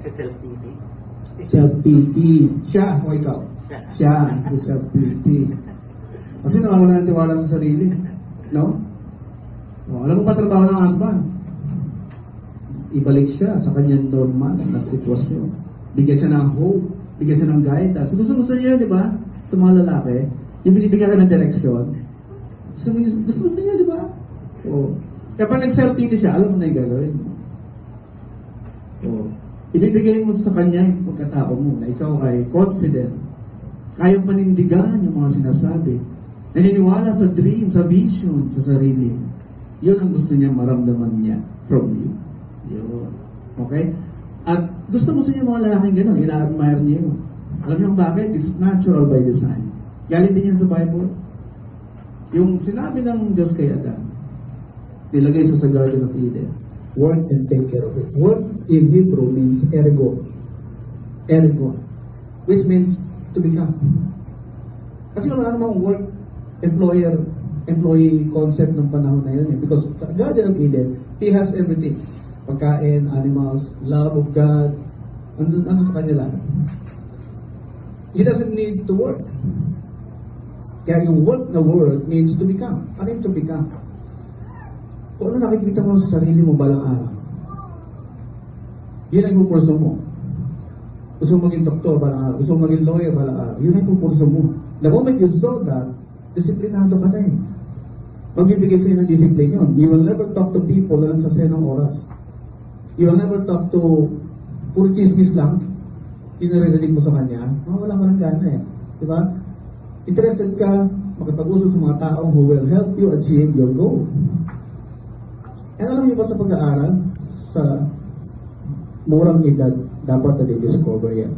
Sa self-pity. Self-pity. Siya o ikaw? Siya, si self-pity. Kasi nawawala ng tiwala sa sarili. No? O, alam mo ba trabaho ng husband? Ibalik siya sa kanyang normal na sitwasyon. Bigyan siya ng hope. Bigyan siya ng guidance. Gusto niya, di ba? Sa mga lalaki, yung binibigyan ka ng direksyon. Gusto niya, di ba? O. Kaya pag nag-self-pity siya, alam mo na yung gagawin mo. O. Ibibigay mo sa kanya yung pagkatao mo na ikaw ay confident. Kayang panindigan yung mga sinasabi. Naniniwala sa dream, sa vision, sa sarili. Yun ang gusto niya maramdaman niya from you. Yun. Okay? At gusto niya mga lalaking gano'n, ina-admire niya yun. Alam niyo bakit? It's natural by design. Galing din yan sa Bible. Yung sinabi ng Diyos kay Adan, nilagay sa Garden of Eden, work and take care of it. Work in Hebrew means ergo. Ergo. Which means to become. Kasi wala namang work, employee concept ng panahon na yun. Because Garden of Eden, He has everything. Pagkain, animals, love of God, andun sa kanya lang. He doesn't need to work. Kaya yung work na word means to become. Ano yung to become? Kung ano nakikita mo sa sarili mo balang araw, yun ang pupurso mo. Gusto mo maging doktor balang araw, gusto mo maging lawyer balang araw, yun ang pupurso mo. The moment you saw that, disiplinado ka na eh. Magbibigay sa'yo ng discipline yun. You will never talk to people na lang sa senong oras. You will never talk to puro chismis lang. Yung naririnig mo sa kanya, wala ka ng gana eh. Diba? Interested ka, makipag-usap sa mga taong who will help you achieve your goal. And alam niyo ba sa pag-aaral, sa murang edad, dapat na discover yan.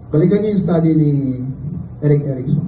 Balikan niyo yung study ni Erik Erikson.